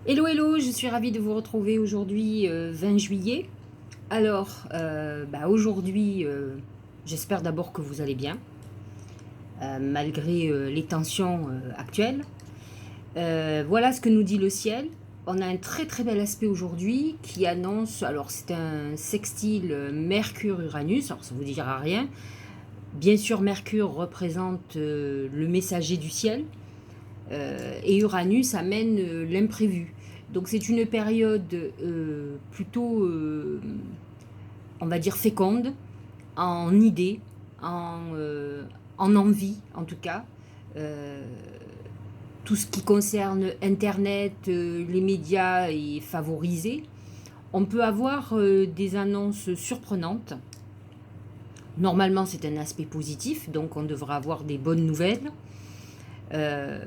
Hello, hello, je suis ravie de vous retrouver aujourd'hui 20 juillet. Alors, aujourd'hui, j'espère d'abord que vous allez bien, malgré les tensions actuelles. Voilà ce que nous dit le ciel. On a un très très bel aspect aujourd'hui qui annonce, alors c'est un sextile Mercure-Uranus, alors ça ne vous dira rien. Bien sûr, Mercure représente le messager du ciel, et Uranus amène l'imprévu. Donc c'est une période plutôt, on va dire, féconde, en idées, en envie en tout cas. Euh, tout ce qui concerne Internet, les médias est favorisé. On peut avoir des annonces surprenantes. Normalement, c'est un aspect positif, donc on devrait avoir des bonnes nouvelles. Euh,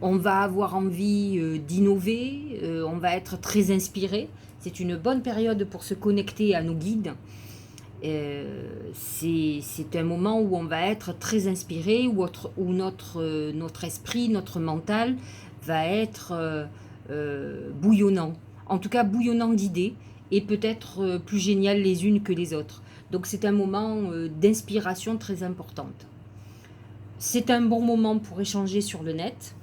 on va avoir envie d'innover, on va être très inspiré. C'est une bonne période pour se connecter à nos guides. C'est un moment où on va être très inspiré, où notre esprit, notre mental va être bouillonnant. En tout cas, bouillonnant d'idées et peut-être plus géniales les unes que les autres. Donc c'est un moment d'inspiration très importante. C'est un bon moment pour échanger sur le net,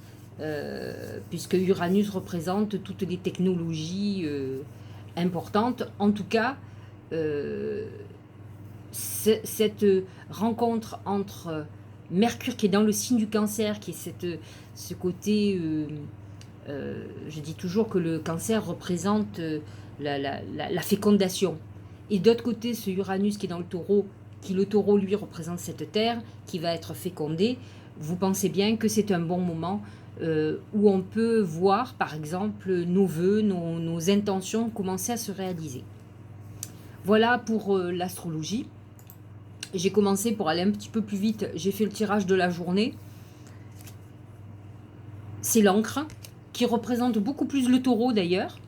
puisque Uranus représente toutes les technologies importantes. En tout cas, euh, cette rencontre entre Mercure qui est dans le signe du Cancer, qui est ce côté, je dis toujours que le Cancer représente la fécondation, et d'autre côté ce Uranus qui est dans le Taureau, qui le Taureau lui représente cette terre qui va être fécondée. Vous pensez bien que c'est un bon moment où on peut voir par exemple nos vœux, nos intentions commencer à se réaliser. Voilà pour l'astrologie. J'ai commencé, pour aller un petit peu plus vite, j'ai fait le tirage de la journée. C'est l'encre, qui représente beaucoup plus le taureau d'ailleurs,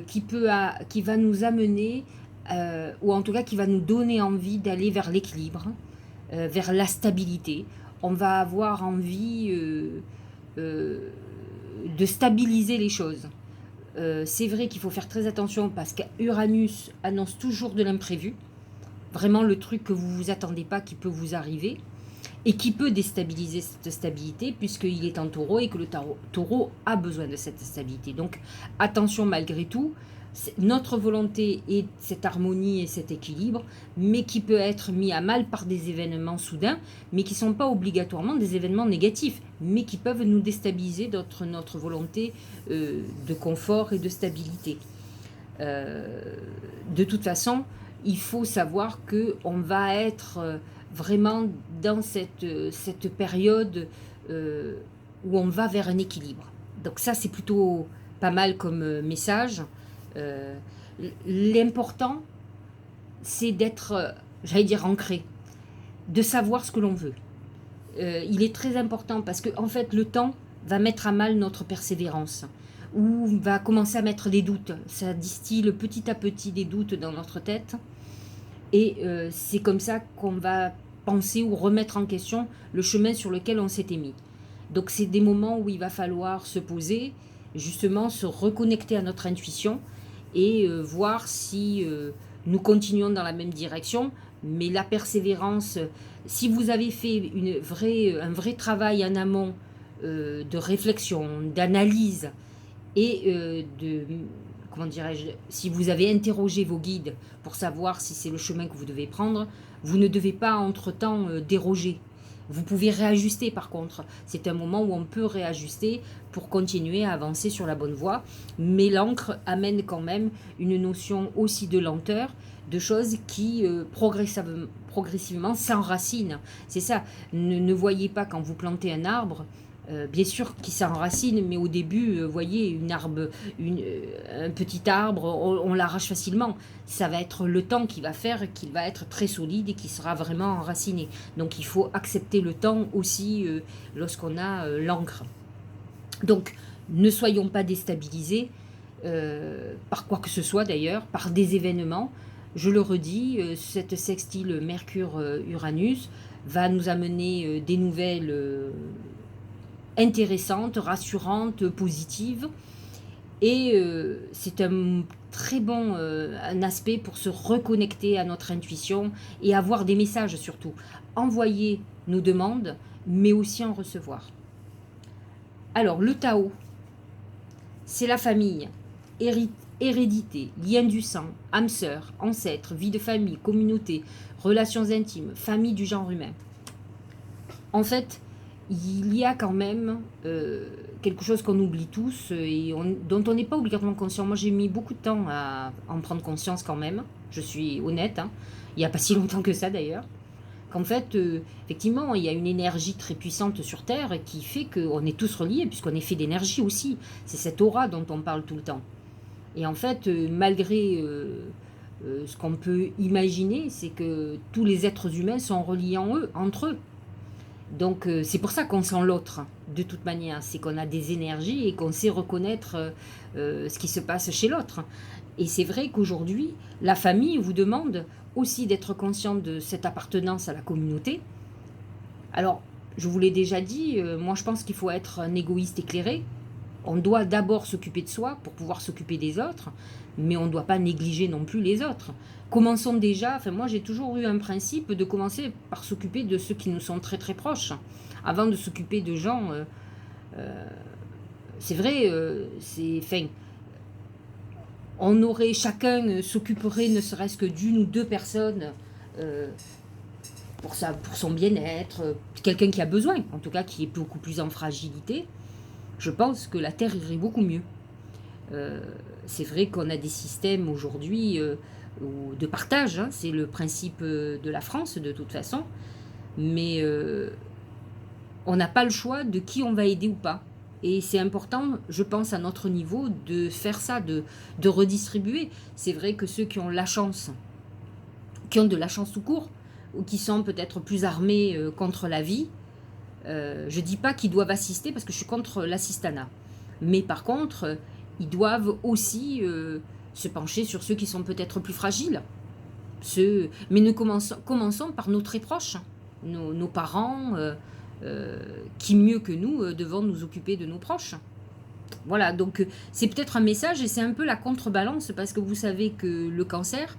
qui va nous amener, ou en tout cas qui va nous donner envie d'aller vers l'équilibre, vers la stabilité. On va avoir envie de stabiliser les choses. C'est vrai qu'il faut faire très attention parce qu'Uranus annonce toujours de l'imprévu, vraiment le truc que vous ne vous attendez pas qui peut vous arriver et qui peut déstabiliser cette stabilité puisqu'il est en taureau et que le taureau a besoin de cette stabilité. Donc attention malgré tout, notre volonté est cette harmonie et cet équilibre, mais qui peut être mis à mal par des événements soudains, mais qui ne sont pas obligatoirement des événements négatifs, mais qui peuvent nous déstabiliser notre volonté de confort et de stabilité. Euh, de toute façon, il faut savoir qu'on va être vraiment dans cette période où on va vers un équilibre. Donc ça, c'est plutôt pas mal comme message. Euh, L'important, c'est d'être, j'allais dire, ancré, de savoir ce que l'on veut. Il est très important parce que en fait, le temps va mettre à mal notre persévérance ou va commencer à mettre des doutes. Ça distille petit à petit des doutes dans notre tête. Et c'est comme ça qu'on va penser ou remettre en question le chemin sur lequel on s'était mis. Donc c'est des moments où il va falloir se poser, justement se reconnecter à notre intuition et voir si nous continuons dans la même direction. Mais la persévérance, si vous avez fait un vrai travail en amont de réflexion, d'analyse et comment dirais-je, si vous avez interrogé vos guides pour savoir si c'est le chemin que vous devez prendre, vous ne devez pas entre-temps déroger. Vous pouvez réajuster par contre. C'est un moment où on peut réajuster pour continuer à avancer sur la bonne voie. Mais l'encre amène quand même une notion aussi de lenteur, de choses qui progressivement s'enracinent. C'est ça. Ne voyez pas quand vous plantez un arbre, bien sûr qui s'enracine, mais au début, vous voyez, un petit arbre, on l'arrache facilement. Ça va être le temps qui va faire qu'il va être très solide et qui sera vraiment enraciné. Donc il faut accepter le temps aussi lorsqu'on a l'encre. Donc ne soyons pas déstabilisés par quoi que ce soit d'ailleurs, par des événements. Je le redis, cette sextile Mercure-Uranus va nous amener des nouvelles intéressantes, rassurantes, positives. Et c'est un très bon un aspect pour se reconnecter à notre intuition et avoir des messages surtout. Envoyer nos demandes, mais aussi en recevoir. Alors, le Tao, c'est la famille, hérédité, lien du sang, âme sœur, ancêtre, vie de famille, communauté, relations intimes, famille du genre humain. En fait, il y a quand même quelque chose qu'on oublie tous et dont on n'est pas obligatoirement conscient. Moi, j'ai mis beaucoup de temps à en prendre conscience quand même. Je suis honnête, hein. Il n'y a pas si longtemps que ça d'ailleurs. Qu'en fait, effectivement, il y a une énergie très puissante sur Terre qui fait qu'on est tous reliés, puisqu'on est fait d'énergie aussi. C'est cette aura dont on parle tout le temps. Et en fait, malgré ce qu'on peut imaginer, c'est que tous les êtres humains sont reliés entre eux. Donc c'est pour ça qu'on sent l'autre, de toute manière. C'est qu'on a des énergies et qu'on sait reconnaître ce qui se passe chez l'autre. Et c'est vrai qu'aujourd'hui, la famille vous demande aussi d'être conscient de cette appartenance à la communauté. Alors, je vous l'ai déjà dit, moi je pense qu'il faut être un égoïste éclairé. On doit d'abord s'occuper de soi pour pouvoir s'occuper des autres, mais on ne doit pas négliger non plus les autres. Commençons déjà, enfin moi j'ai toujours eu un principe de commencer par s'occuper de ceux qui nous sont très très proches, avant de s'occuper de gens. C'est vrai, c'est, enfin, on aurait chacun s'occuperait ne serait-ce que d'une ou deux personnes pour son bien-être, quelqu'un qui a besoin, en tout cas qui est beaucoup plus en fragilité. Je pense que la Terre irait beaucoup mieux. C'est vrai qu'on a des systèmes aujourd'hui de partage, hein, c'est le principe de la France de toute façon, mais on n'a pas le choix de qui on va aider ou pas. Et c'est important, je pense, à notre niveau, de faire ça, de redistribuer. C'est vrai que ceux qui ont la chance, qui ont de la chance tout court, ou qui sont peut-être plus armés contre la vie, je ne dis pas qu'ils doivent assister, parce que je suis contre l'assistanat. Mais par contre, ils doivent aussi se pencher sur ceux qui sont peut-être plus fragiles. Mais nous commençons par nos très proches, nos parents, qui mieux que nous devons nous occuper de nos proches. Voilà, donc c'est peut-être un message et c'est un peu la contrebalance, parce que vous savez que le cancer,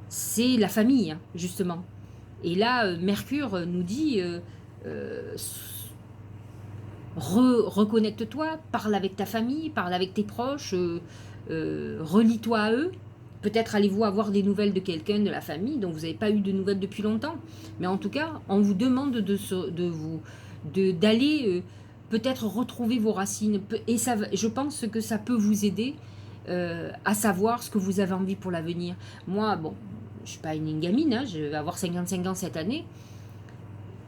c'est la famille, justement. Et là, Mercure nous dit... reconnecte-toi, parle avec ta famille, parle avec tes proches, relie-toi à eux. Peut-être allez-vous avoir des nouvelles de quelqu'un de la famille dont vous n'avez pas eu de nouvelles depuis longtemps. Mais en tout cas, on vous demande d'aller peut-être retrouver vos racines. Et ça, je pense que ça peut vous aider à savoir ce que vous avez envie pour l'avenir. Moi, bon, je ne suis pas une gamine, hein, je vais avoir 55 ans cette année.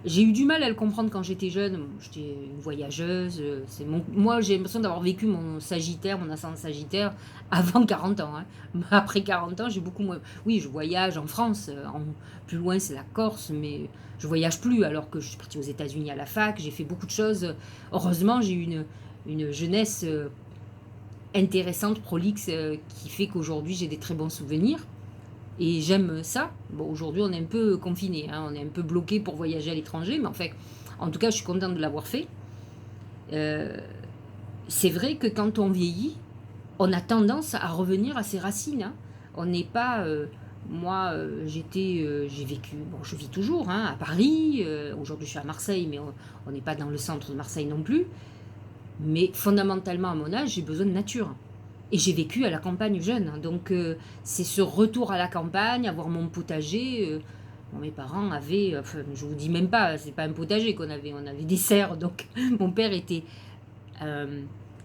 J'ai eu du mal à le comprendre quand j'étais jeune. J'étais une voyageuse. Moi, j'ai l'impression d'avoir vécu mon Sagittaire, mon ascendant Sagittaire, avant 40 ans. Hein. Après 40 ans, j'ai beaucoup moins... Oui, je voyage en France. Plus loin, c'est la Corse, mais je voyage plus, alors que je suis partie aux États-Unis à la fac. J'ai fait beaucoup de choses. Heureusement, j'ai eu une jeunesse intéressante, prolixe, qui fait qu'aujourd'hui, j'ai des très bons souvenirs. Et j'aime ça. Bon, aujourd'hui, on est un peu confiné, hein, on est un peu bloqué pour voyager à l'étranger, mais en fait, en tout cas, je suis contente de l'avoir fait. C'est vrai que quand on vieillit, on a tendance à revenir à ses racines. Hein. On n'est pas... moi, j'ai vécu... Bon, je vis toujours hein, à Paris. Aujourd'hui, je suis à Marseille, mais on n'est pas dans le centre de Marseille non plus. Mais fondamentalement, à mon âge, j'ai besoin de nature. Et j'ai vécu à la campagne jeune, donc c'est ce retour à la campagne, avoir mon potager. Bon, mes parents avaient, enfin, je vous dis même pas, c'est pas un potager qu'on avait, on avait des serres. Donc mon père était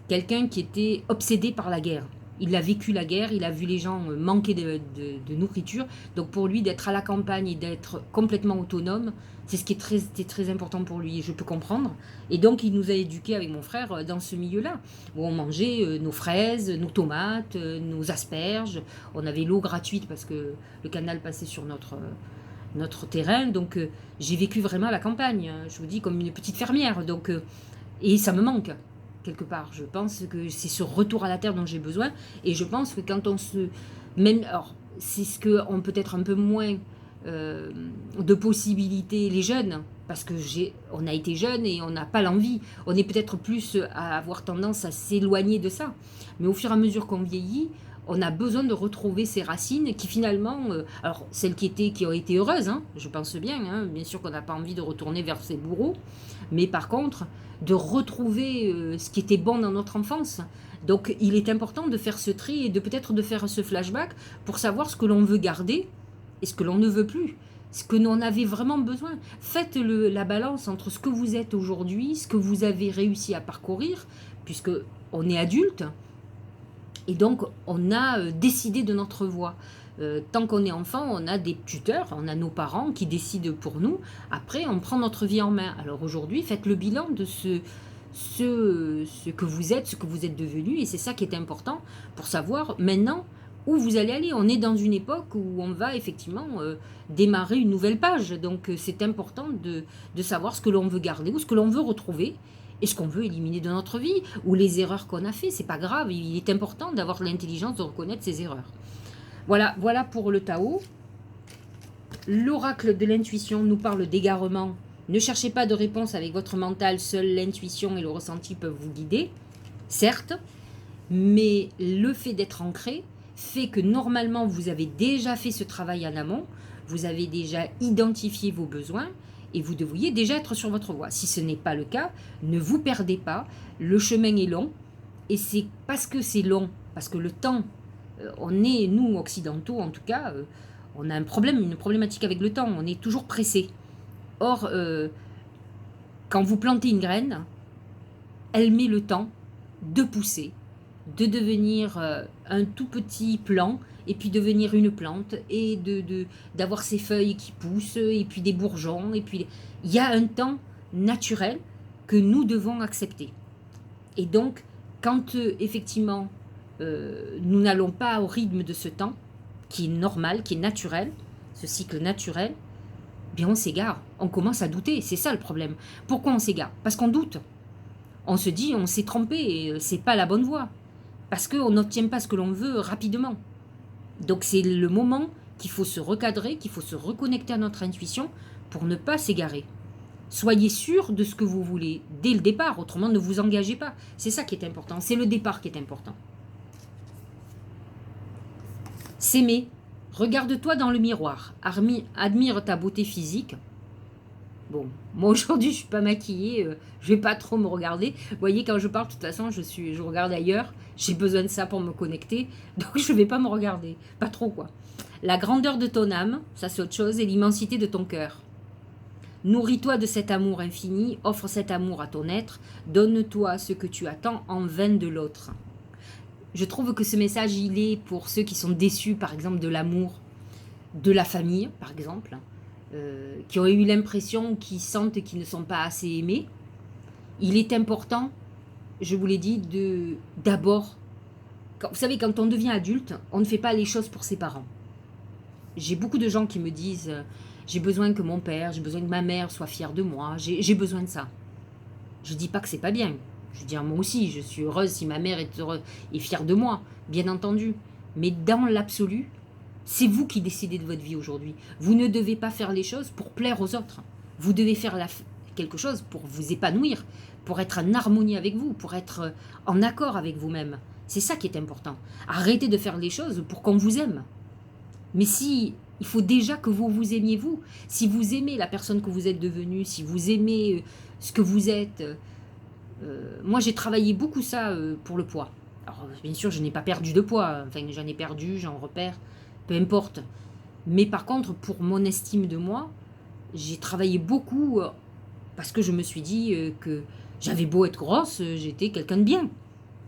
quelqu'un qui était obsédé par la guerre. Il a vécu la guerre, il a vu les gens manquer de nourriture. Donc pour lui, d'être à la campagne et d'être complètement autonome, c'est ce qui était très important pour lui, je peux comprendre. Et donc il nous a éduqués avec mon frère dans ce milieu-là, où on mangeait nos fraises, nos tomates, nos asperges. On avait l'eau gratuite parce que le canal passait sur notre terrain. Donc j'ai vécu vraiment à la campagne, je vous dis, comme une petite fermière. Donc, et ça me manque. Quelque part, je pense que c'est ce retour à la terre dont j'ai besoin, et je pense que quand on se... Même, alors, c'est ce qu'on peut être un peu moins de possibilités, les jeunes, parce que on a été jeune et on n'a pas l'envie. On est peut-être plus à avoir tendance à s'éloigner de ça. Mais au fur et à mesure qu'on vieillit, on a besoin de retrouver ces racines qui finalement, alors celles qui ont été heureuses, hein, je pense bien sûr qu'on n'a pas envie de retourner vers ses bourreaux, mais par contre, de retrouver ce qui était bon dans notre enfance. Donc il est important de faire ce tri et de peut-être de faire ce flashback pour savoir ce que l'on veut garder et ce que l'on ne veut plus. Ce que l'on avait vraiment besoin. Faites la balance entre ce que vous êtes aujourd'hui, ce que vous avez réussi à parcourir, puisque on est adulte, et donc on a décidé de notre voie. Tant qu'on est enfant, on a des tuteurs, on a nos parents qui décident pour nous. Après, on prend notre vie en main. Alors aujourd'hui, faites le bilan de ce que vous êtes, ce que vous êtes devenu, et c'est ça qui est important pour savoir maintenant où vous allez aller. On est dans une époque où on va effectivement démarrer une nouvelle page, donc c'est important de savoir ce que l'on veut garder ou ce que l'on veut retrouver et ce qu'on veut éliminer de notre vie, ou les erreurs qu'on a fait. C'est pas grave, il est important d'avoir l'intelligence de reconnaître ses erreurs. Voilà pour le Tao. L'oracle de l'intuition nous parle d'égarement. Ne cherchez pas de réponse avec votre mental, seule l'intuition et le ressenti peuvent vous guider, certes, mais le fait d'être ancré fait que normalement vous avez déjà fait ce travail en amont, vous avez déjà identifié vos besoins et vous devriez déjà être sur votre voie. Si ce n'est pas le cas, ne vous perdez pas, le chemin est long et c'est parce que c'est long, parce que le temps, nous occidentaux en tout cas, on a une problématique avec le temps, on est toujours pressé. Or, quand vous plantez une graine, elle met le temps de pousser, de devenir un tout petit plant, et puis devenir une plante, et d'avoir ses feuilles qui poussent, et puis des bourgeons, et puis il y a un temps naturel que nous devons accepter. Et donc, quand effectivement, nous n'allons pas au rythme de ce temps, qui est normal, qui est naturel, ce cycle naturel, bien on s'égare, on commence à douter, c'est ça le problème. Pourquoi on s'égare? Parce qu'on doute. On se dit, on s'est trompé, et c'est pas la bonne voie. Parce qu'on n'obtient pas ce que l'on veut rapidement. Donc c'est le moment qu'il faut se recadrer, qu'il faut se reconnecter à notre intuition pour ne pas s'égarer. Soyez sûr de ce que vous voulez dès le départ, autrement ne vous engagez pas. C'est ça qui est important, c'est le départ qui est important. S'aimer. Regarde-toi dans le miroir, admire ta beauté physique. Bon, moi aujourd'hui je suis pas maquillée, je vais pas trop me regarder. Vous voyez, quand je parle, de toute façon, je regarde ailleurs. J'ai besoin de ça pour me connecter, donc je vais pas me regarder, pas trop quoi. La grandeur de ton âme, ça c'est autre chose, et l'immensité de ton cœur. Nourris-toi de cet amour infini, offre cet amour à ton être, donne-toi ce que tu attends en vain de l'autre. Je trouve que ce message, il est pour ceux qui sont déçus, par exemple, de l'amour, de la famille, par exemple, qui ont eu l'impression, qui sentent qu'ils ne sont pas assez aimés. Il est important, je vous l'ai dit, d'abord, vous savez, quand on devient adulte, on ne fait pas les choses pour ses parents. J'ai beaucoup de gens qui me disent, j'ai besoin que mon père, j'ai besoin que ma mère soit fière de moi, j'ai besoin de ça. Je ne dis pas que c'est pas bien. Je veux dire, moi aussi, je suis heureuse si ma mère est fière de moi, bien entendu. Mais dans l'absolu, c'est vous qui décidez de votre vie aujourd'hui. Vous ne devez pas faire les choses pour plaire aux autres. Vous devez faire quelque chose pour vous épanouir, pour être en harmonie avec vous, pour être en accord avec vous-même. C'est ça qui est important. Arrêtez de faire les choses pour qu'on vous aime. Mais il faut déjà que vous vous aimiez vous. Si vous aimez la personne que vous êtes devenue, si vous aimez ce que vous êtes... moi, j'ai travaillé beaucoup ça pour le poids. Alors, bien sûr, je n'ai pas perdu de poids. Enfin, j'en ai perdu, j'en repère, peu importe. Mais par contre, pour mon estime de moi, j'ai travaillé beaucoup parce que je me suis dit que j'avais beau être grosse, j'étais quelqu'un de bien.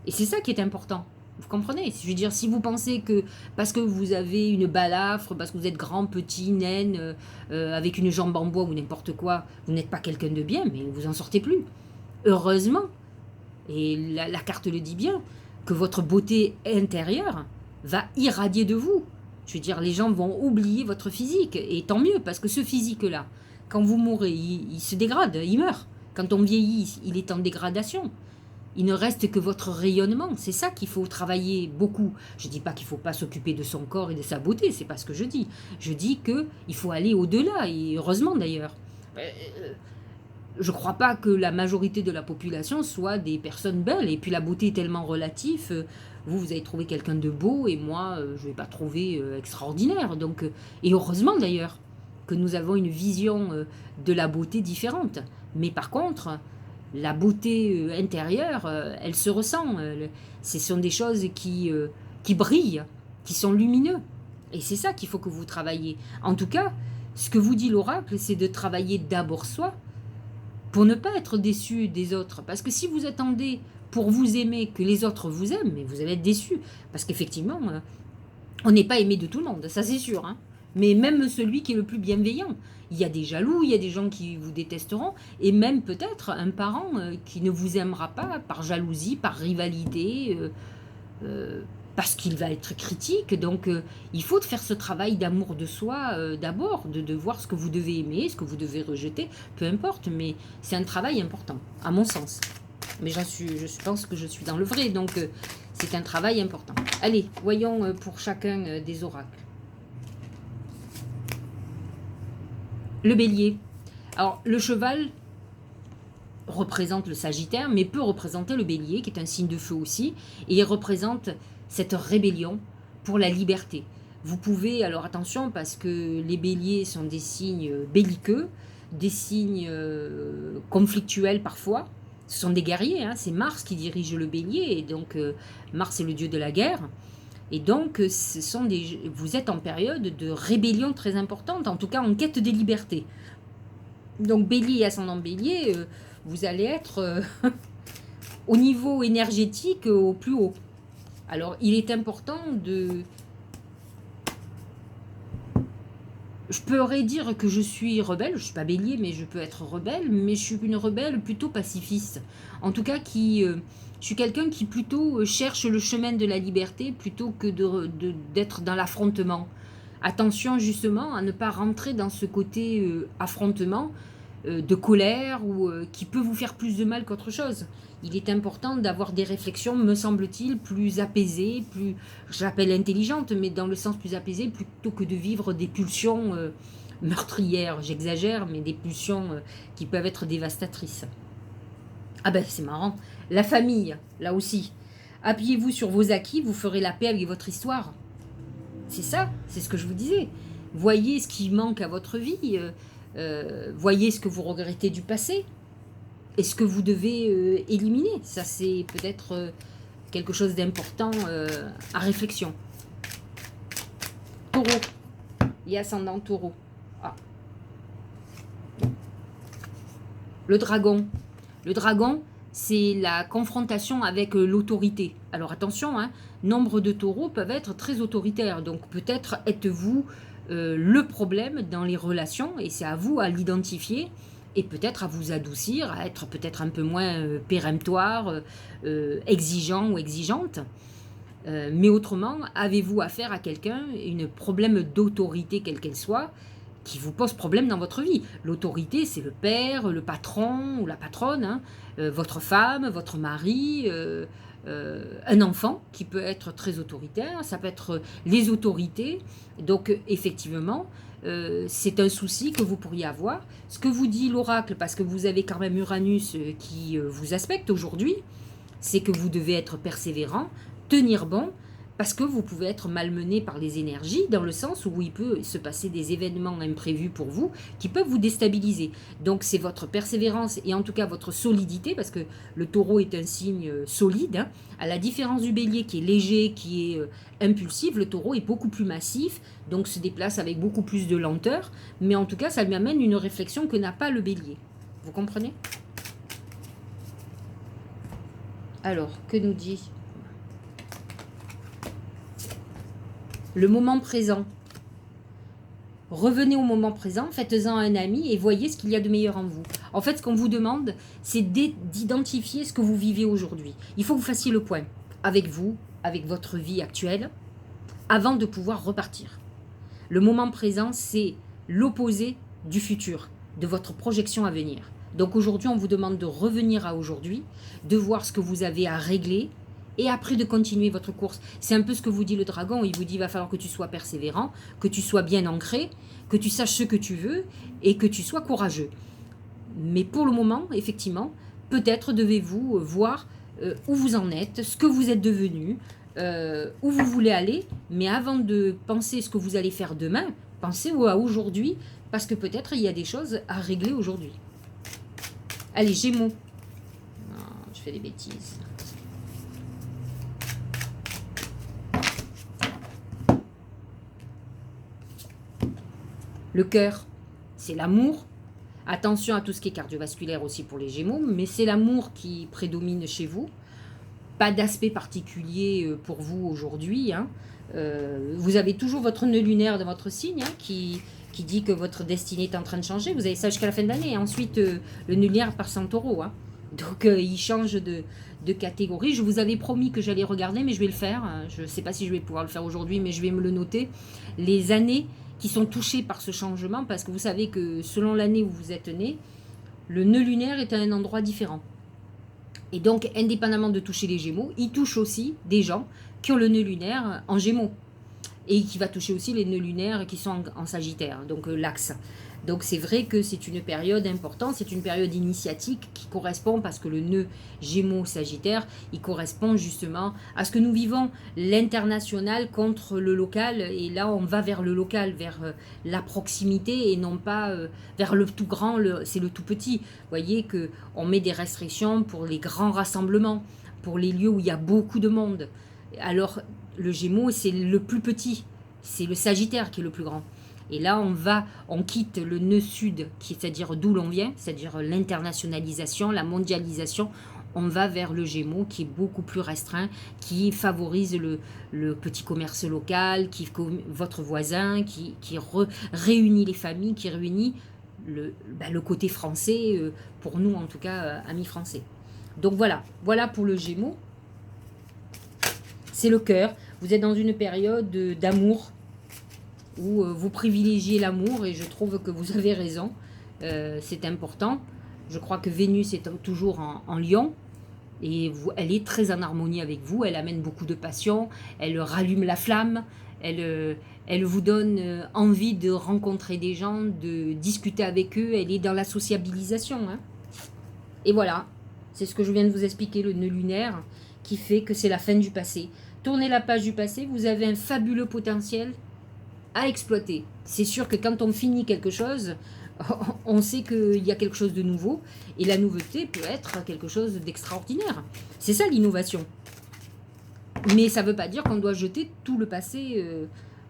Et c'est ça qui est important. Vous comprenez? Je veux dire, si vous pensez que parce que vous avez une balafre, parce que vous êtes grand, petit, naine, avec une jambe en bois ou n'importe quoi, vous n'êtes pas quelqu'un de bien, mais vous en sortez plus. Heureusement, et la carte le dit bien, que votre beauté intérieure va irradier de vous. Je veux dire, les gens vont oublier votre physique, et tant mieux, parce que ce physique-là, quand vous mourrez, il se dégrade, il meurt. Quand on vieillit, il est en dégradation. Il ne reste que votre rayonnement, c'est ça qu'il faut travailler beaucoup. Je ne dis pas qu'il ne faut pas s'occuper de son corps et de sa beauté, c'est pas ce que je dis. Je dis qu'il faut aller au-delà, et heureusement d'ailleurs. Je ne crois pas que la majorité de la population soit des personnes belles. Et puis la beauté est tellement relative. Vous avez trouvé quelqu'un de beau et moi, je ne vais pas trouver extraordinaire. Donc, et heureusement d'ailleurs que nous avons une vision de la beauté différente. Mais par contre, la beauté intérieure, elle se ressent. Ce sont des choses qui brillent, qui sont lumineux. Et c'est ça qu'il faut que vous travaillez. En tout cas, ce que vous dit l'oracle, c'est de travailler d'abord soi, pour ne pas être déçu des autres. Parce que si vous attendez pour vous aimer que les autres vous aiment, mais vous allez être déçu. Parce qu'effectivement, on n'est pas aimé de tout le monde, ça c'est sûr. Hein. Mais même celui qui est le plus bienveillant. Il y a des jaloux, il y a des gens qui vous détesteront, et même peut-être un parent qui ne vous aimera pas par jalousie, par rivalité, parce qu'il va être critique. Donc il faut faire ce travail d'amour de soi d'abord, de voir ce que vous devez aimer, ce que vous devez rejeter, peu importe, mais c'est un travail important, à mon sens. Mais je pense que je suis dans le vrai, donc c'est un travail important. Allez, voyons pour chacun des oracles. Le bélier. Alors, le cheval représente le Sagittaire, mais peut représenter le bélier, qui est un signe de feu aussi, et il représente cette rébellion pour la liberté. Vous pouvez, alors attention, parce que les béliers sont des signes belliqueux, des signes conflictuels parfois. Ce sont des guerriers, hein, c'est Mars qui dirige le bélier, et donc Mars est le dieu de la guerre. Et donc, vous êtes en période de rébellion très importante, en tout cas en quête des libertés. Donc, bélier et ascendant bélier, vous allez être au niveau énergétique au plus haut. Alors, il est important de... Je pourrais dire que je suis rebelle, je ne suis pas bélier, mais je peux être rebelle, mais je suis une rebelle plutôt pacifiste. En tout cas, je suis quelqu'un qui plutôt cherche le chemin de la liberté plutôt que d'être dans l'affrontement. Attention justement à ne pas rentrer dans ce côté affrontement, de colère, ou qui peut vous faire plus de mal qu'autre chose. Il est important d'avoir des réflexions, me semble-t-il, plus apaisées, plus, je l'appelle intelligentes, mais dans le sens plus apaisé, plutôt que de vivre des pulsions meurtrières, j'exagère, mais des pulsions qui peuvent être dévastatrices. Ah ben c'est marrant. La famille, là aussi. Appuyez-vous sur vos acquis, vous ferez la paix avec votre histoire. C'est ça, c'est ce que je vous disais. Voyez ce qui manque à votre vie, voyez ce que vous regrettez du passé, et ce que vous devez éliminer. Ça, c'est peut-être quelque chose d'important à réflexion. Taureau et ascendant Taureau. Ah. Le dragon. Le dragon, c'est la confrontation avec l'autorité. Alors attention, hein, nombre de taureaux peuvent être très autoritaires. Donc peut-être êtes-vous le problème dans les relations, et c'est à vous à l'identifier, et peut-être à vous adoucir, à être peut-être un peu moins péremptoire, exigeant ou exigeante. Mais autrement, avez-vous affaire à quelqu'un, un problème d'autorité quelle qu'elle soit, qui vous pose problème dans votre vie. L'autorité, c'est le père, le patron ou la patronne, hein, votre femme, votre mari, un enfant qui peut être très autoritaire, ça peut être les autorités. Donc effectivement, c'est un souci que vous pourriez avoir. Ce que vous dit l'oracle, parce que vous avez quand même Uranus qui vous aspecte aujourd'hui, c'est que vous devez être persévérant, tenir bon, parce que vous pouvez être malmené par les énergies, dans le sens où il peut se passer des événements imprévus pour vous qui peuvent vous déstabiliser. Donc c'est votre persévérance et en tout cas votre solidité, parce que le taureau est un signe solide, hein. À la différence du bélier qui est léger, qui est impulsif, le taureau est beaucoup plus massif, donc se déplace avec beaucoup plus de lenteur, mais en tout cas ça lui amène une réflexion que n'a pas le bélier. Vous comprenez? Alors, que nous dit le moment présent? Revenez au moment présent, faites-en un ami et voyez ce qu'il y a de meilleur en vous. En fait, ce qu'on vous demande, c'est d'identifier ce que vous vivez aujourd'hui. Il faut que vous fassiez le point avec vous, avec votre vie actuelle, avant de pouvoir repartir. Le moment présent, c'est l'opposé du futur, de votre projection à venir. Donc aujourd'hui, on vous demande de revenir à aujourd'hui, de voir ce que vous avez à régler et après de continuer votre course. C'est un peu ce que vous dit le dragon. Il vous dit, il va falloir que tu sois persévérant, que tu sois bien ancré, que tu saches ce que tu veux et que tu sois courageux. Mais pour le moment, effectivement, peut-être devez-vous voir où vous en êtes, ce que vous êtes devenu, où vous voulez aller. Mais avant de penser ce que vous allez faire demain, pensez à aujourd'hui, parce que peut-être il y a des choses à régler aujourd'hui. Allez, Gémeaux. Non, je fais des bêtises. Le cœur, c'est l'amour. Attention à tout ce qui est cardiovasculaire aussi pour les Gémeaux, mais c'est l'amour qui prédomine chez vous. Pas d'aspect particulier pour vous aujourd'hui. Hein. Vous avez toujours votre nœud lunaire dans votre signe qui dit que votre destinée est en train de changer. Vous avez ça jusqu'à la fin de l'année. Ensuite, le nœud lunaire passe en taureau. Hein. Donc, il change de catégorie. Je vous avais promis que j'allais regarder, mais je vais le faire. Je ne sais pas si je vais pouvoir le faire aujourd'hui, mais je vais me le noter. Les années qui sont touchées par ce changement, parce que vous savez que selon l'année où vous êtes né, le nœud lunaire est à un endroit différent. Et donc, indépendamment de toucher les Gémeaux, il touche aussi des gens qui ont le nœud lunaire en Gémeaux. Et qui va toucher aussi les nœuds lunaires qui sont en Sagittaire, donc l'axe. Donc c'est vrai que c'est une période importante, c'est une période initiatique qui correspond, parce que le nœud Gémeaux-Sagittaire, il correspond justement à ce que nous vivons, l'international contre le local. Et là, on va vers le local, vers la proximité et non pas vers le tout grand, c'est le tout petit. Vous voyez qu'on met des restrictions pour les grands rassemblements, pour les lieux où il y a beaucoup de monde. Alors, le Gémeaux, c'est le plus petit, c'est le Sagittaire qui est le plus grand. Et là, on quitte le nœud sud, c'est-à-dire d'où l'on vient, c'est-à-dire l'internationalisation, la mondialisation. On va vers le Gémeaux qui est beaucoup plus restreint, qui favorise le petit commerce local, votre voisin, qui réunit les familles, qui réunit le côté français, pour nous en tout cas, amis français. Donc voilà pour le Gémeaux. C'est le cœur. Vous êtes dans une période d'amour où vous privilégiez l'amour et je trouve que vous avez raison. C'est important. Je crois que Vénus est toujours en Lion et elle est très en harmonie avec vous. Elle amène beaucoup de passion. Elle rallume la flamme. Elle vous donne envie de rencontrer des gens, de discuter avec eux. Elle est dans la sociabilisation. Hein. Et voilà, c'est ce que je viens de vous expliquer, le nœud lunaire, qui fait que c'est la fin du passé. Tournez la page du passé, vous avez un fabuleux potentiel à exploiter. C'est sûr que quand on finit quelque chose, on sait qu'il y a quelque chose de nouveau, et la nouveauté peut être quelque chose d'extraordinaire. C'est ça l'innovation. Mais ça ne veut pas dire qu'on doit jeter tout le passé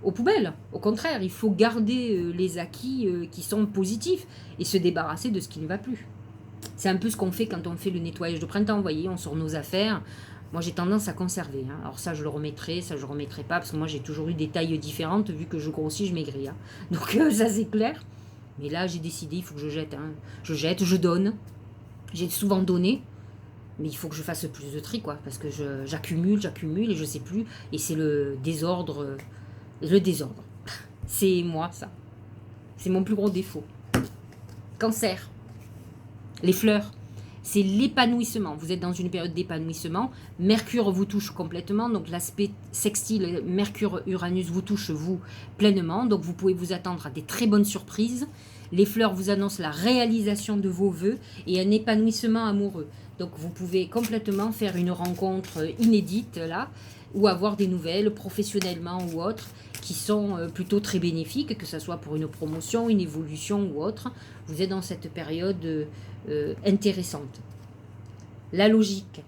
aux poubelles. Au contraire, il faut garder les acquis qui sont positifs et se débarrasser de ce qui ne va plus. C'est un peu ce qu'on fait quand on fait le nettoyage de printemps. Vous voyez, on sort nos affaires. Moi, j'ai tendance à conserver. Hein. Alors ça, je le remettrai, ça, je ne remettrai pas, parce que moi, j'ai toujours eu des tailles différentes, vu que je grossis, je maigris. Hein. Donc, ça, c'est clair. Mais là, j'ai décidé, il faut que je jette. Hein. Je jette, je donne. J'ai souvent donné, mais il faut que je fasse plus de tri, quoi, parce que j'accumule, et je ne sais plus. Et c'est le désordre. C'est moi, ça. C'est mon plus gros défaut. Cancer. Les fleurs. C'est l'épanouissement. Vous êtes dans une période d'épanouissement. Mercure vous touche complètement. Donc l'aspect sextile Mercure-Uranus vous touche, vous, pleinement. Donc vous pouvez vous attendre à des très bonnes surprises. Les fleurs vous annoncent la réalisation de vos vœux et un épanouissement amoureux. Donc vous pouvez complètement faire une rencontre inédite là, ou avoir des nouvelles professionnellement ou autres qui sont plutôt très bénéfiques, que ce soit pour une promotion, une évolution ou autre. Vous êtes dans cette période intéressante. La logique.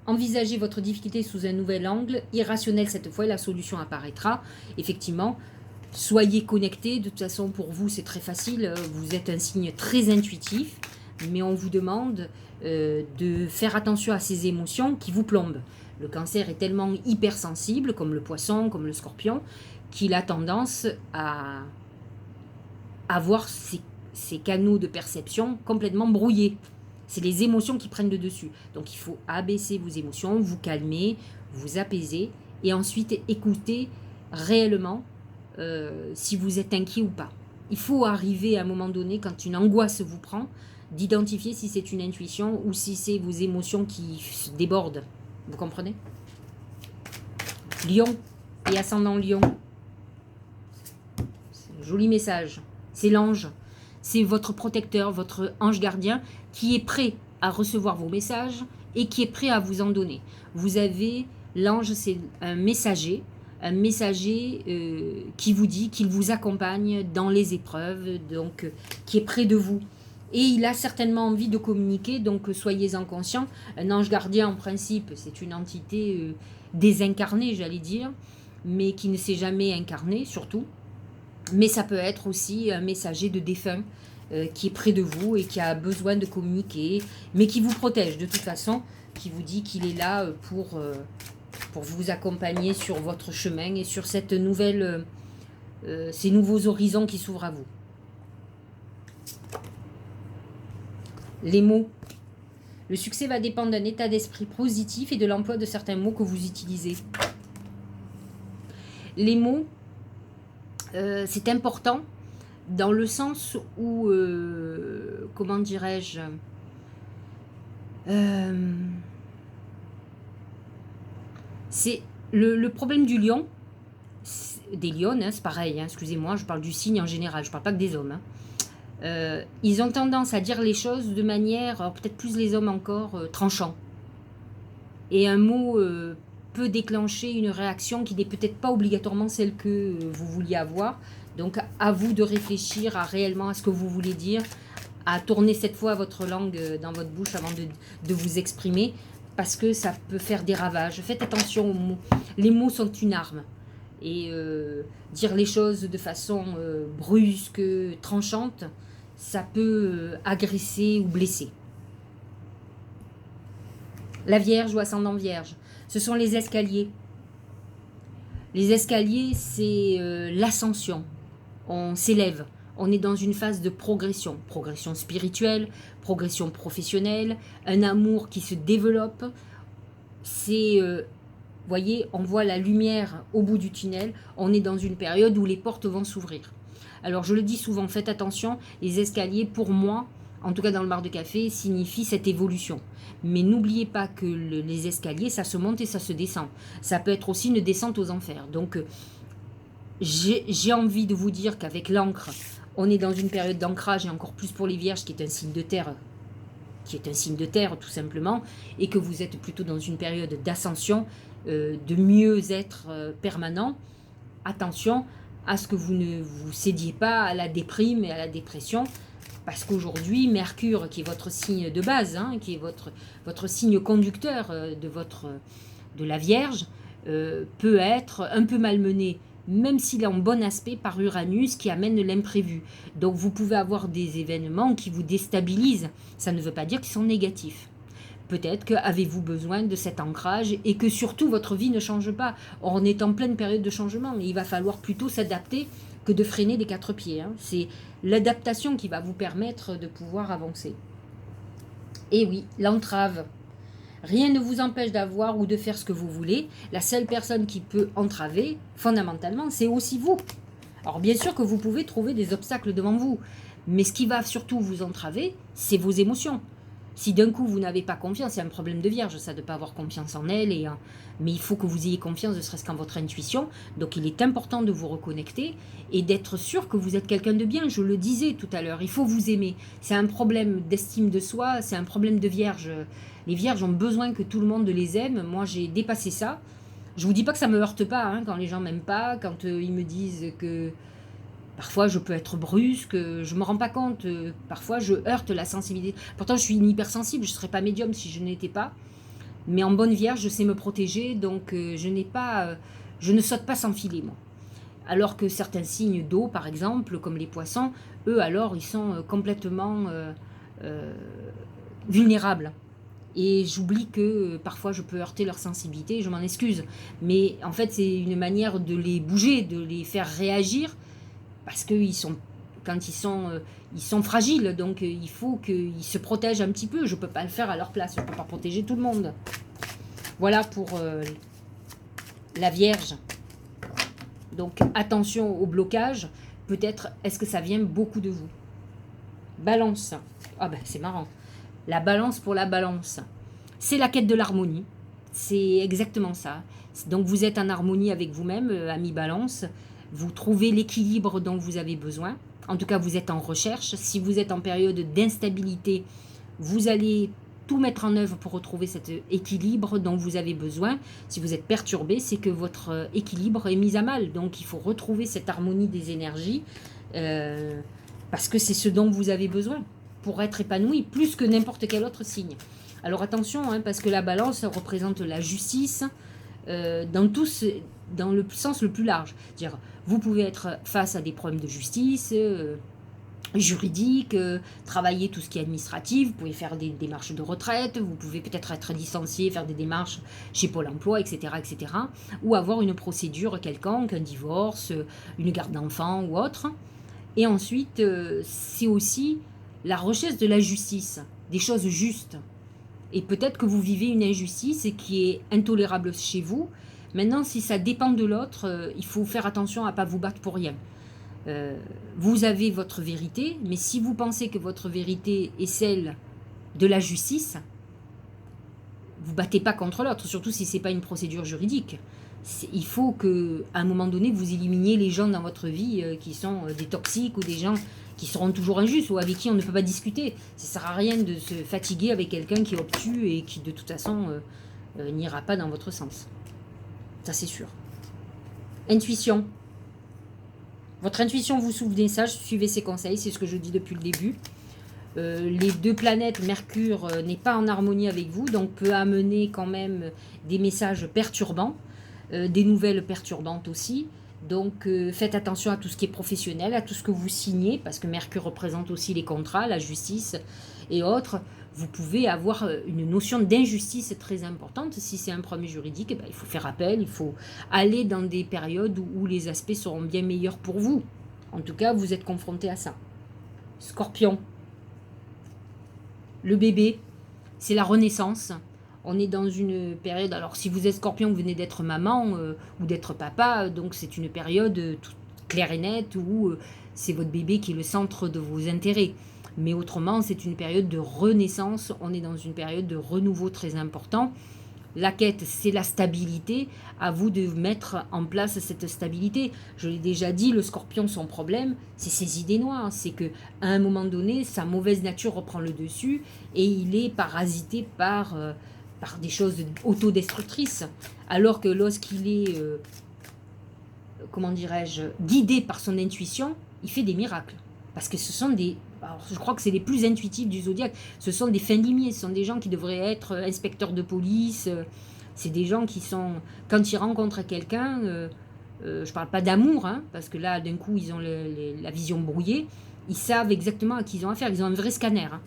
Envisagez votre difficulté sous un nouvel angle, irrationnel cette fois, et la solution apparaîtra. Effectivement, soyez connectés. De toute façon, pour vous, c'est très facile. Vous êtes un signe très intuitif, mais on vous demande de faire attention à ces émotions qui vous plombent. Le cancer est tellement hypersensible, comme le poisson, comme le scorpion, qu'il a tendance à avoir ses canaux de perception complètement brouillés. C'est les émotions qui prennent le dessus. Donc il faut abaisser vos émotions, vous calmer, vous apaiser, et ensuite écouter réellement si vous êtes inquiet ou pas. Il faut arriver à un moment donné, quand une angoisse vous prend, d'identifier si c'est une intuition ou si c'est vos émotions qui débordent. Vous comprenez ? Lion et ascendant Lion. Joli message. C'est l'ange. C'est votre protecteur, votre ange gardien qui est prêt à recevoir vos messages et qui est prêt à vous en donner. Vous avez, l'ange, c'est un messager qui vous dit qu'il vous accompagne dans les épreuves, donc qui est près de vous. Et il a certainement envie de communiquer, donc soyez-en conscients. Un ange gardien, en principe, c'est une entité désincarnée, j'allais dire, mais qui ne s'est jamais incarnée, surtout. Mais ça peut être aussi un messager de défunt qui est près de vous et qui a besoin de communiquer, mais qui vous protège de toute façon, qui vous dit qu'il est là pour vous accompagner sur votre chemin et sur cette nouvelle, ces nouveaux horizons qui s'ouvrent à vous. Les mots. Le succès va dépendre d'un état d'esprit positif et de l'emploi de certains mots que vous utilisez. Les mots, c'est important dans le sens où, comment dirais-je, c'est le problème du lion, des lionnes, hein, c'est pareil, hein, excusez-moi, je parle du signe en général, je ne parle pas que des hommes. Ils ont tendance à dire les choses de manière, peut-être plus les hommes encore, tranchant. Et un mot peut déclencher une réaction qui n'est peut-être pas obligatoirement celle que vous vouliez avoir. Donc à vous de réfléchir réellement à ce que vous voulez dire, à tourner cette fois votre langue dans votre bouche avant de vous exprimer, parce que ça peut faire des ravages. Faites attention aux mots. Les mots sont une arme. Et dire les choses de façon brusque, tranchante, ça peut agresser ou blesser. La Vierge ou ascendant Vierge, ce sont les escaliers. Les escaliers, c'est l'ascension. On s'élève. On est dans une phase de progression. Progression spirituelle, progression professionnelle, un amour qui se développe. C'est, voyez, on voit la lumière au bout du tunnel. On est dans une période où les portes vont s'ouvrir. Alors je le dis souvent, faites attention, les escaliers, pour moi, en tout cas dans le bar de café, signifient cette évolution. Mais n'oubliez pas que les escaliers, ça se monte et ça se descend. Ça peut être aussi une descente aux enfers. Donc j'ai envie de vous dire qu'avec l'encre, on est dans une période d'ancrage, et encore plus pour les vierges, qui est un signe de terre, tout simplement, et que vous êtes plutôt dans une période d'ascension, de mieux-être permanent. Attention à ce que vous ne vous cédiez pas à la déprime et à la dépression, parce qu'aujourd'hui, Mercure, qui est votre signe de base, hein, qui est votre signe conducteur de la Vierge, peut être un peu malmené, même s'il est en bon aspect, par Uranus qui amène l'imprévu. Donc vous pouvez avoir des événements qui vous déstabilisent. Ça ne veut pas dire qu'ils sont négatifs. Peut-être qu'avez-vous besoin de cet ancrage et que surtout votre vie ne change pas. On est en pleine période de changement, mais il va falloir plutôt s'adapter que de freiner des quatre pieds. Hein. C'est l'adaptation qui va vous permettre de pouvoir avancer. Et oui, l'entrave. Rien ne vous empêche d'avoir ou de faire ce que vous voulez. La seule personne qui peut entraver, fondamentalement, c'est aussi vous. Alors bien sûr que vous pouvez trouver des obstacles devant vous, mais ce qui va surtout vous entraver, c'est vos émotions. Si d'un coup vous n'avez pas confiance, c'est un problème de vierge, ça, de ne pas avoir confiance en elle, mais il faut que vous ayez confiance, ne serait-ce qu'en votre intuition. Donc il est important de vous reconnecter et d'être sûr que vous êtes quelqu'un de bien. Je le disais tout à l'heure, il faut vous aimer. C'est un problème d'estime de soi, c'est un problème de vierge. Les vierges ont besoin que tout le monde les aime. Moi, j'ai dépassé ça. Je vous dis pas que ça me heurte pas, hein, quand les gens m'aiment pas, quand ils me disent que parfois je peux être brusque, je me rends pas compte. Parfois, je heurte la sensibilité. Pourtant, je suis une hypersensible, je serais pas médium si je n'étais pas. Mais en bonne vierge, je sais me protéger, donc je ne saute pas sans filet, moi. Alors que certains signes d'eau, par exemple, comme les poissons, eux, alors, ils sont complètement vulnérables. Et j'oublie que parfois je peux heurter leur sensibilité, je m'en excuse. Mais en fait, c'est une manière de les bouger, de les faire réagir, parce qu'ils sont, quand ils sont fragiles, donc il faut qu'ils se protègent un petit peu. Je ne peux pas le faire à leur place, je ne peux pas protéger tout le monde. Voilà pour la Vierge. Donc attention au blocage. Peut-être, est-ce que ça vient beaucoup de vous? Balance. Ah ben c'est marrant. La balance pour la balance. C'est la quête de l'harmonie. C'est exactement ça. Donc vous êtes en harmonie avec vous-même, ami Balance. Vous trouvez l'équilibre dont vous avez besoin. En tout cas, vous êtes en recherche. Si vous êtes en période d'instabilité, vous allez tout mettre en œuvre pour retrouver cet équilibre dont vous avez besoin. Si vous êtes perturbé, c'est que votre équilibre est mis à mal. Donc il faut retrouver cette harmonie des énergies parce que c'est ce dont vous avez besoin pour être épanoui, plus que n'importe quel autre signe. Alors attention, hein, parce que la balance représente la justice dans le sens le plus large. C'est-à-dire, vous pouvez être face à des problèmes de justice, juridique, travailler tout ce qui est administratif, vous pouvez faire des démarches de retraite, vous pouvez peut-être être licencié, faire des démarches chez Pôle emploi, etc., etc., ou avoir une procédure quelconque, un divorce, une garde d'enfants ou autre. Et ensuite, c'est aussi la recherche de la justice, des choses justes. Et peut-être que vous vivez une injustice qui est intolérable chez vous. Maintenant, si ça dépend de l'autre, il faut faire attention à ne pas vous battre pour rien. Vous avez votre vérité, mais si vous pensez que votre vérité est celle de la justice, vous ne battez pas contre l'autre, surtout si ce n'est pas une procédure juridique. Il faut qu'à un moment donné, vous éliminiez les gens dans votre vie qui sont des toxiques ou des gens qui seront toujours injustes ou avec qui on ne peut pas discuter. Ça ne sert à rien de se fatiguer avec quelqu'un qui est obtus et qui de toute façon n'ira pas dans votre sens. Ça c'est sûr. Intuition. Votre intuition vous souffle des sages, suivez ses conseils, c'est ce que je dis depuis le début. Les deux planètes, Mercure n'est pas en harmonie avec vous, donc peut amener quand même des messages perturbants, des nouvelles perturbantes aussi. Donc faites attention à tout ce qui est professionnel, à tout ce que vous signez, parce que Mercure représente aussi les contrats, la justice et autres. Vous pouvez avoir une notion d'injustice très importante. Si c'est un problème juridique, il faut faire appel, il faut aller dans des périodes où les aspects seront bien meilleurs pour vous. En tout cas, vous êtes confronté à ça. Scorpion. Le bébé, c'est la renaissance. On est dans une période, alors si vous êtes Scorpion, vous venez d'être maman ou d'être papa, donc c'est une période toute claire et nette où c'est votre bébé qui est le centre de vos intérêts. Mais autrement, c'est une période de renaissance, on est dans une période de renouveau très important. La quête, c'est la stabilité, à vous de mettre en place cette stabilité. Je l'ai déjà dit, le Scorpion, son problème, c'est ses idées noires. C'est qu'à un moment donné, sa mauvaise nature reprend le dessus et il est parasité par des choses autodestructrices. Alors que lorsqu'il est, comment dirais-je, guidé par son intuition, il fait des miracles. Parce que ce sont des... Alors, je crois que c'est les plus intuitifs du zodiaque. Ce sont des fins limiers, ce sont des gens qui devraient être inspecteurs de police. C'est des gens qui sont... Quand ils rencontrent quelqu'un, je ne parle pas d'amour, hein, parce que là, d'un coup, ils ont la vision brouillée. Ils savent exactement à qui ils ont affaire. Ils ont un vrai scanner. Hein.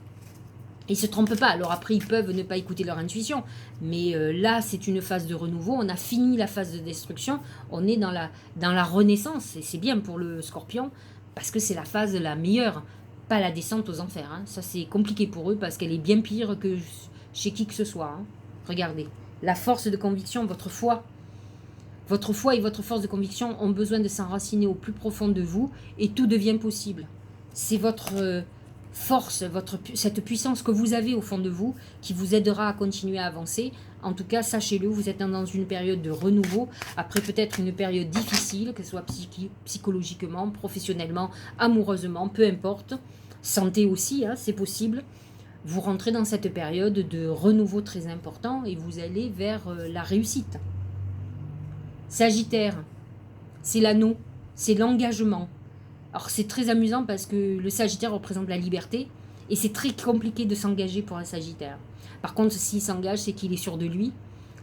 Ils ne se trompent pas. Alors après, ils peuvent ne pas écouter leur intuition. Mais là, c'est une phase de renouveau. On a fini la phase de destruction. On est dans la renaissance. Et c'est bien pour le Scorpion, parce que c'est la phase la meilleure. Pas la descente aux enfers. Hein. Ça, c'est compliqué pour eux, parce qu'elle est bien pire que chez qui que ce soit. Hein. Regardez. La force de conviction, votre foi. Votre foi et votre force de conviction ont besoin de s'enraciner au plus profond de vous. Et tout devient possible. C'est votre... force, cette puissance que vous avez au fond de vous qui vous aidera à continuer à avancer. En tout cas, sachez-le, vous êtes dans une période de renouveau, après peut-être une période difficile, que ce soit psychologiquement, professionnellement, amoureusement, peu importe. Santé aussi, hein, c'est possible. Vous rentrez dans cette période de renouveau très important et vous allez vers la réussite. Sagittaire, c'est l'anneau, c'est l'engagement. Alors c'est très amusant parce que le Sagittaire représente la liberté et c'est très compliqué de s'engager pour un Sagittaire. Par contre, s'il s'engage, c'est qu'il est sûr de lui.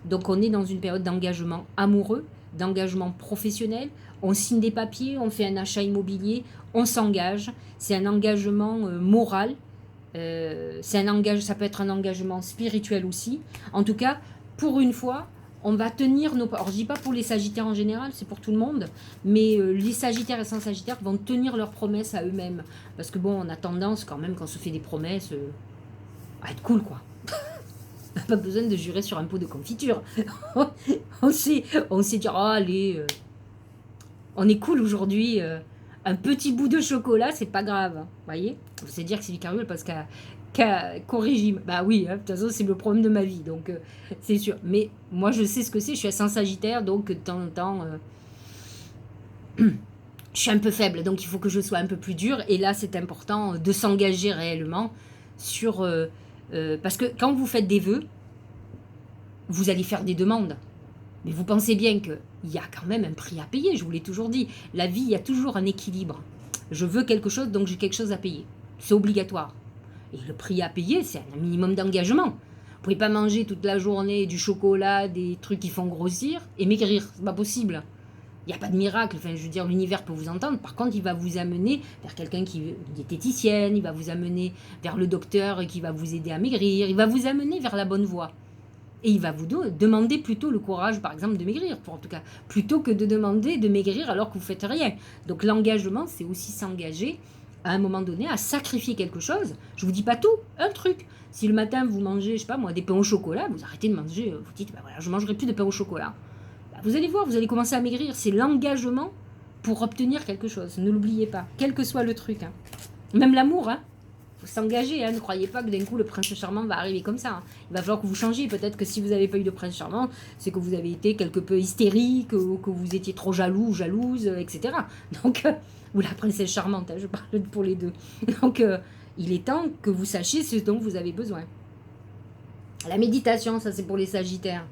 Donc on est dans une période d'engagement amoureux, d'engagement professionnel. On signe des papiers, on fait un achat immobilier, on s'engage. C'est un engagement moral. Ça peut être un engagement spirituel aussi. En tout cas, pour une fois, on va tenir nos... Alors, je dis pas pour les Sagittaires en général, c'est pour tout le monde, mais les Sagittaires et sans Sagittaires vont tenir leurs promesses à eux-mêmes. Parce que bon, on a tendance quand même, quand on se fait des promesses, à être cool, quoi. On n'a pas besoin de jurer sur un pot de confiture. on sait dire, oh, allez, on est cool aujourd'hui, un petit bout de chocolat, c'est pas grave. Vous voyez, c'est dire que c'est du carriole parce qu'à qu'au régime. Bah oui, hein, de toute façon, c'est le problème de ma vie, donc c'est sûr. Mais moi, je sais ce que c'est, je suis ascendant Sagittaire, donc de temps en temps, je suis un peu faible, donc il faut que je sois un peu plus dure. Et là, c'est important de s'engager réellement sur... parce que quand vous faites des vœux, vous allez faire des demandes. Mais vous pensez bien qu'il y a quand même un prix à payer, je vous l'ai toujours dit. La vie, il y a toujours un équilibre. Je veux quelque chose, donc j'ai quelque chose à payer. C'est obligatoire. Et le prix à payer, c'est un minimum d'engagement. Vous ne pouvez pas manger toute la journée du chocolat, des trucs qui font grossir et maigrir. C'est pas possible. Il n'y a pas de miracle. Enfin, je veux dire, l'univers peut vous entendre. Par contre, il va vous amener vers quelqu'un qui est diététicienne, il va vous amener vers le docteur qui va vous aider à maigrir, il va vous amener vers la bonne voie. Et il va vous demander plutôt le courage, par exemple, de maigrir, en tout cas, plutôt que de demander de maigrir alors que vous ne faites rien. Donc l'engagement, c'est aussi s'engager à un moment donné à sacrifier quelque chose. Je ne vous dis pas tout, un truc. Si le matin vous mangez, je sais pas moi, des pains au chocolat, vous arrêtez de manger, vous dites, bah voilà, je ne mangerai plus de pain au chocolat. Bah, vous allez voir, vous allez commencer à maigrir. C'est l'engagement pour obtenir quelque chose. Ne l'oubliez pas, quel que soit le truc. Hein. Même l'amour, hein. Il faut s'engager, hein. Ne croyez pas que d'un coup le prince charmant va arriver comme ça. Hein. Il va falloir que vous changiez. Peut-être que si vous n'avez pas eu de prince charmant, c'est que vous avez été quelque peu hystérique, ou que vous étiez trop jaloux, jalouse, etc. Donc, ou la princesse charmante, hein, je parle pour les deux. Donc, il est temps que vous sachiez ce dont vous avez besoin. La méditation, ça c'est pour les sagittaires.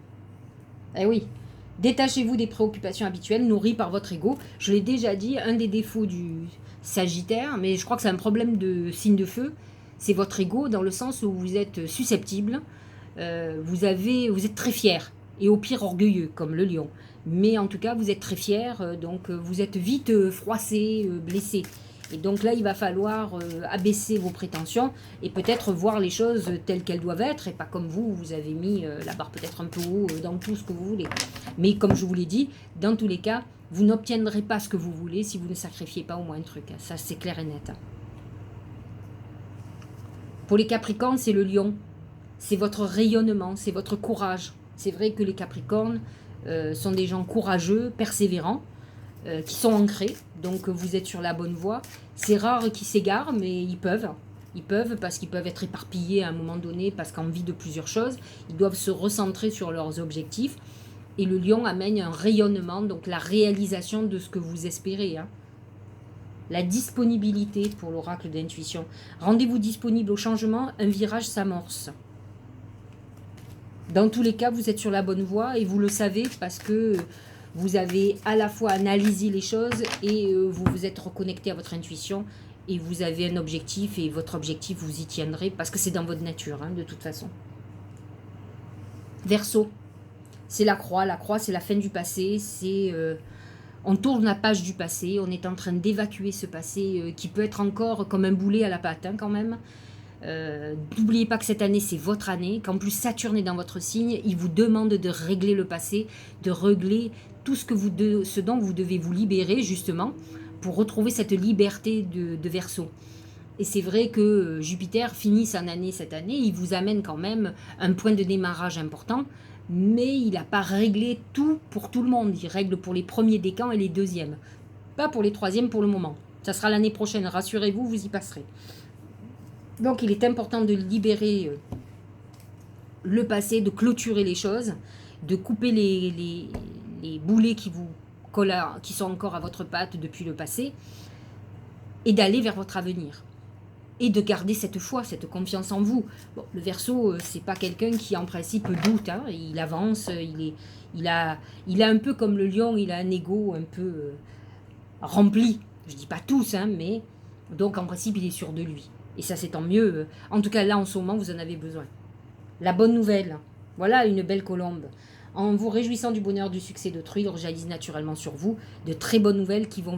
Eh oui, détachez-vous des préoccupations habituelles nourries par votre ego. Je l'ai déjà dit, un des défauts du Sagittaire, mais je crois que c'est un problème de signe de feu, c'est votre ego dans le sens où vous êtes susceptible, vous êtes très fier et au pire orgueilleux comme le lion. Mais en tout cas, vous êtes très fier, donc vous êtes vite froissé, blessé. Et donc là, il va falloir abaisser vos prétentions et peut-être voir les choses telles qu'elles doivent être et pas comme vous avez mis la barre peut-être un peu haut dans tout ce que vous voulez. Mais comme je vous l'ai dit, dans tous les cas, vous n'obtiendrez pas ce que vous voulez si vous ne sacrifiez pas au moins un truc. Hein. Ça, c'est clair et net. Hein. Pour les Capricornes, c'est le lion. C'est votre rayonnement, c'est votre courage. C'est vrai que les Capricornes sont des gens courageux, persévérants, qui sont ancrés. Donc, vous êtes sur la bonne voie. C'est rare qu'ils s'égarent, mais ils peuvent. Ils peuvent parce qu'ils peuvent être éparpillés à un moment donné parce qu'envie de plusieurs choses. Ils doivent se recentrer sur leurs objectifs. Et le lion amène un rayonnement, donc la réalisation de ce que vous espérez. Hein. La disponibilité pour l'oracle d'intuition. Rendez-vous disponible au changement, un virage s'amorce. Dans tous les cas, vous êtes sur la bonne voie et vous le savez parce que vous avez à la fois analysé les choses et vous vous êtes reconnecté à votre intuition et vous avez un objectif et votre objectif, vous y tiendrez parce que c'est dans votre nature, hein, de toute façon. Verseau. C'est la croix c'est la fin du passé, c'est on tourne la page du passé, on est en train d'évacuer ce passé qui peut être encore comme un boulet à la patte hein, quand même. N'oubliez pas que cette année c'est votre année, qu'en plus Saturne est dans votre signe, il vous demande de régler le passé, de régler tout ce dont vous devez vous libérer justement pour retrouver cette liberté de Verseau. Et c'est vrai que Jupiter finit son année cette année, il vous amène quand même un point de démarrage important, mais il n'a pas réglé tout pour tout le monde. Il règle pour les premiers décans et les deuxièmes. Pas pour les troisièmes pour le moment. Ça sera l'année prochaine, rassurez-vous, vous y passerez. Donc il est important de libérer le passé, de clôturer les choses, de couper les boulets qui sont encore à votre patte depuis le passé, et d'aller vers votre avenir. Et de garder cette foi, cette confiance en vous. Bon, le Verseau, c'est pas quelqu'un qui en principe doute, hein, il avance, il a un peu comme le lion, il a un ego un peu rempli. Je dis pas tous, hein, mais donc en principe il est sûr de lui. Et ça c'est tant mieux. En tout cas là en ce moment vous en avez besoin. La bonne nouvelle, voilà une belle colombe. En vous réjouissant du bonheur du succès d'autrui, il réalise naturellement sur vous de très bonnes nouvelles qui vont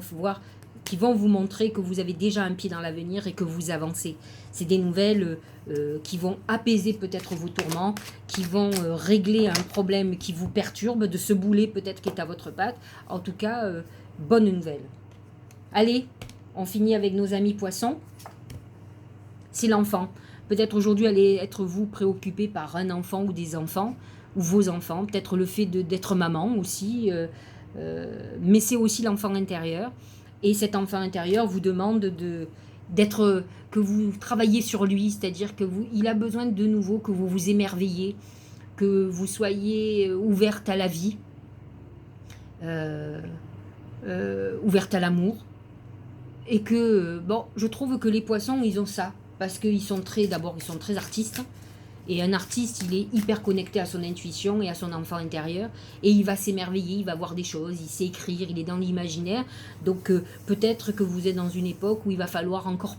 vous montrer que vous avez déjà un pied dans l'avenir et que vous avancez. C'est des nouvelles qui vont apaiser peut-être vos tourments, qui vont régler un problème qui vous perturbe, de ce boulet peut-être qui est à votre patte. En tout cas, bonne nouvelle. Allez, on finit avec nos amis poissons. C'est l'enfant. Peut-être aujourd'hui, allez être vous préoccupé par un enfant ou des enfants, ou vos enfants. Peut-être le fait d'être maman aussi, mais c'est aussi l'enfant intérieur. Et cet enfant intérieur vous demande que vous travaillez sur lui, c'est-à-dire il a besoin de nouveau que vous vous émerveillez, que vous soyez ouverte à la vie, ouverte à l'amour, et que, bon, je trouve que les poissons, ils ont ça, parce qu'ils sont d'abord, ils sont très artistes, et un artiste, il est hyper connecté à son intuition et à son enfant intérieur, et il va s'émerveiller, il va voir des choses, il sait écrire, il est dans l'imaginaire, donc peut-être que vous êtes dans une époque où il va falloir encore